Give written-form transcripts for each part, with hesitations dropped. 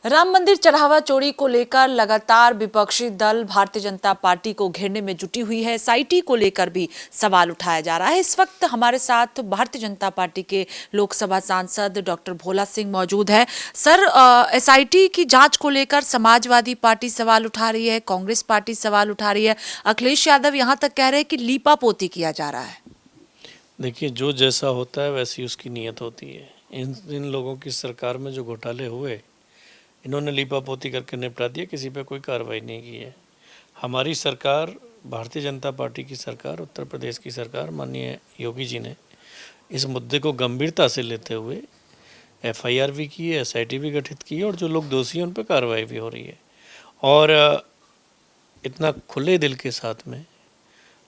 राम मंदिर चढ़ावा चोरी को लेकर लगातार विपक्षी दल भारतीय जनता पार्टी को घेरने में जुटी हुई है। एसआईटी को लेकर भी सवाल उठाया जा रहा है। इस वक्त हमारे साथ भारतीय जनता पार्टी के लोकसभा सांसद डॉक्टर भोला सिंह मौजूद है। सर, एसआईटी की जांच को लेकर समाजवादी पार्टी सवाल उठा रही है, कांग्रेस पार्टी सवाल उठा रही है, अखिलेश यादव यहाँ तक कह रहे हैं कि लीपापोती किया जा रहा है। देखिए, जो जैसा होता है वैसी उसकी नीयत होती है। इन लोगों की सरकार में जो घोटाले हुए, इन्होंने लीपापोती करके निपटा दिया, किसी पे कोई कार्रवाई नहीं की है। हमारी सरकार, भारतीय जनता पार्टी की सरकार, उत्तर प्रदेश की सरकार, माननीय योगी जी ने इस मुद्दे को गंभीरता से लेते हुए एफआईआर भी की है, एसआईटी भी गठित की है और जो लोग दोषी हैं उन पर कार्रवाई भी हो रही है। और इतना खुले दिल के साथ में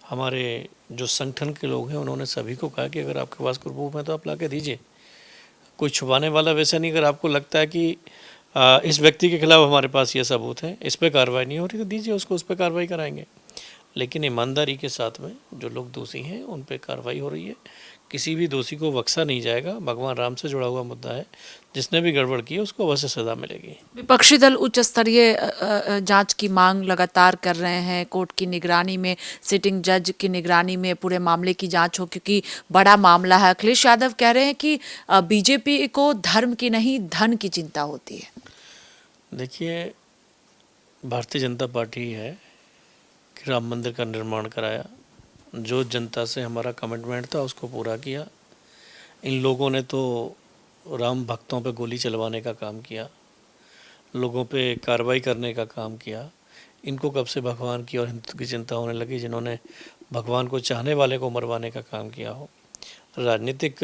हमारे जो संगठन के लोग हैं उन्होंने सभी को कहा कि अगर आपके पास कोई प्रूफ है तो आप ला के दीजिए। कोई छुपाने वाला वैसा नहीं। अगर आपको लगता है कि इस व्यक्ति के खिलाफ हमारे पास ये सबूत हैं, इस पर कार्रवाई नहीं हो रही, तो दीजिए उसको, उस पर कार्रवाई कराएंगे। लेकिन ईमानदारी के साथ में जो लोग दोषी हैं उन पर कार्रवाई हो रही है। किसी भी दोषी को बख्शा नहीं जाएगा। भगवान राम से जुड़ा हुआ मुद्दा है, जिसने भी गड़बड़ की है उसको अवश्य सजा मिलेगी। विपक्षी दल उच्च स्तरीय जांच की मांग लगातार कर रहे हैं। कोर्ट की निगरानी में, सिटिंग जज की निगरानी में पूरे मामले की जांच हो, क्योंकि बड़ा मामला है। अखिलेश यादव कह रहे हैं कि बीजेपी को धर्म की नहीं धन की चिंता होती है। देखिए, भारतीय जनता पार्टी है कि राम मंदिर का निर्माण कराया, जो जनता से हमारा कमिटमेंट था उसको पूरा किया। इन लोगों ने तो राम भक्तों पे गोली चलवाने का काम किया, लोगों पे कार्रवाई करने का काम किया। इनको कब से भगवान की और हिंदुत्व की चिंता होने लगी, जिन्होंने भगवान को चाहने वाले को मरवाने का काम किया हो। राजनीतिक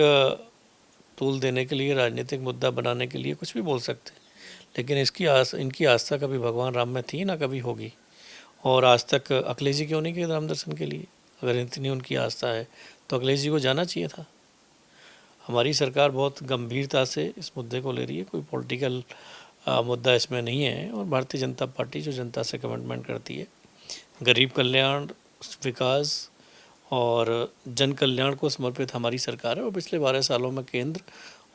तूल देने के लिए, राजनीतिक मुद्दा बनाने के लिए कुछ भी बोल सकते हैं, लेकिन इनकी आस्था कभी भगवान राम में थी ना कभी होगी। और आज तक अखिलेश जी क्यों नहीं गए राम दर्शन के लिए? अगर इतनी उनकी आस्था है तो अखिलेश जी को जाना चाहिए था। हमारी सरकार बहुत गंभीरता से इस मुद्दे को ले रही है। कोई पॉलिटिकल मुद्दा इसमें नहीं है। और भारतीय जनता पार्टी जो जनता से कमिटमेंट करती है, गरीब कल्याण, विकास और जन कल्याण को समर्पित हमारी सरकार है। और पिछले 12 सालों में केंद्र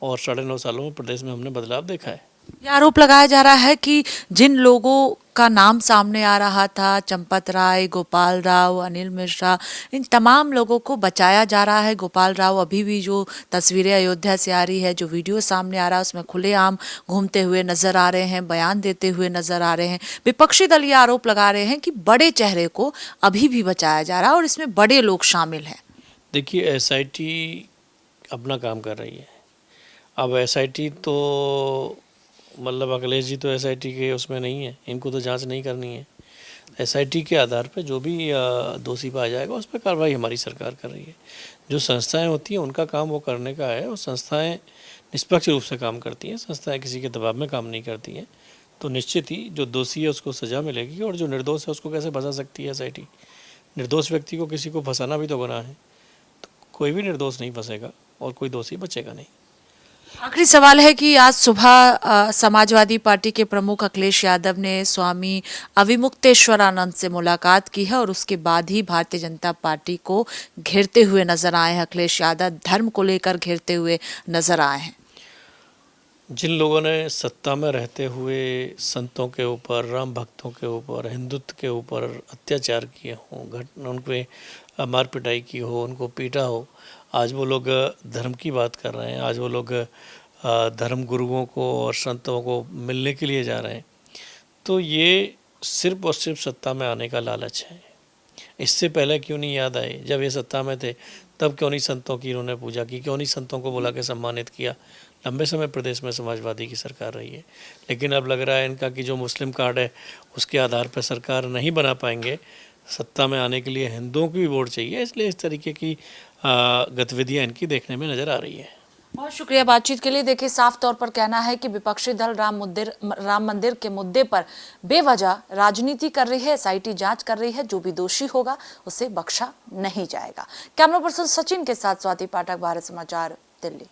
और 9.5 सालों में प्रदेश में हमने बदलाव देखा है। ये आरोप लगाया जा रहा है कि जिन लोगों का नाम सामने आ रहा था, चंपत राय, गोपाल राव, अनिल मिश्रा, इन तमाम लोगों को बचाया जा रहा है। गोपाल राव अभी भी जो तस्वीरें अयोध्या से आ रही है, जो वीडियो सामने आ रहा है, उसमें खुलेआम घूमते हुए नजर आ रहे हैं, बयान देते हुए नजर आ रहे हैं। विपक्षी दल ये आरोप लगा रहे हैं कि बड़े चेहरे को अभी भी बचाया जा रहा है और इसमें बड़े लोग शामिल हैं। देखिए, एसआईटी अपना काम कर रही है। अब एसआईटी तो मतलब अखिलेश जी तो एसआईटी के उसमें नहीं है, इनको तो जांच नहीं करनी है। एसआईटी के आधार पर जो भी दोषी पाया जाएगा उस पर कार्रवाई हमारी सरकार कर रही है। जो संस्थाएं होती हैं उनका काम वो करने का है, और संस्थाएं निष्पक्ष रूप से काम करती हैं। संस्थाएं किसी के दबाव में काम नहीं करती हैं। तो निश्चित ही जो दोषी है उसको सज़ा मिलेगी, और जो निर्दोष है उसको कैसे फंसा सकती है एसआईटी? निर्दोष व्यक्ति को किसी को फंसाना भी तो गुनाह है। तो कोई भी निर्दोष नहीं फंसेगा और कोई दोषी बचेगा नहीं। आखिरी सवाल है कि आज सुबह समाजवादी पार्टी के प्रमुख अखिलेश यादव ने स्वामी अविमुक्तेश्वरानंद से मुलाकात की है और उसके बाद ही भारतीय जनता पार्टी को घेरते हुए नजर आए हैं। अखिलेश यादव धर्म को लेकर घेरते हुए नजर आए हैं। जिन लोगों ने सत्ता में रहते हुए संतों के ऊपर, राम भक्तों के ऊपर, हिंदुत्व के ऊपर अत्याचार किए हों, उन पर मार पिटाई की हो, उनको पीटा हो, आज वो लोग धर्म की बात कर रहे हैं। आज वो लोग धर्म गुरुओं को और संतों को मिलने के लिए जा रहे हैं। तो ये सिर्फ और सिर्फ सत्ता में आने का लालच है। इससे पहले क्यों नहीं याद आए? जब ये सत्ता में थे तब क्यों नहीं संतों की इन्होंने पूजा की? क्यों नहीं संतों को बुला के सम्मानित किया? लंबे समय प्रदेश में समाजवादी की सरकार रही है, लेकिन अब लग रहा है इनका कि जो मुस्लिम कार्ड है उसके आधार पर सरकार नहीं बना पाएंगे। सत्ता में आने के लिए हिंदुओं की भी वोट चाहिए, इसलिए इस तरीके की गतिविधियाँ इनकी देखने में नज़र आ रही है। बहुत शुक्रिया बातचीत के लिए। देखिए, साफ तौर पर कहना है कि विपक्षी दल राम मंदिर के मुद्दे पर बेवजह राजनीति कर रही है। एसआईटी जांच कर रही है, जो भी दोषी होगा उसे बख्शा नहीं जाएगा। कैमरा पर्सन सचिन के साथ स्वाति पाठक, भारत समाचार, दिल्ली।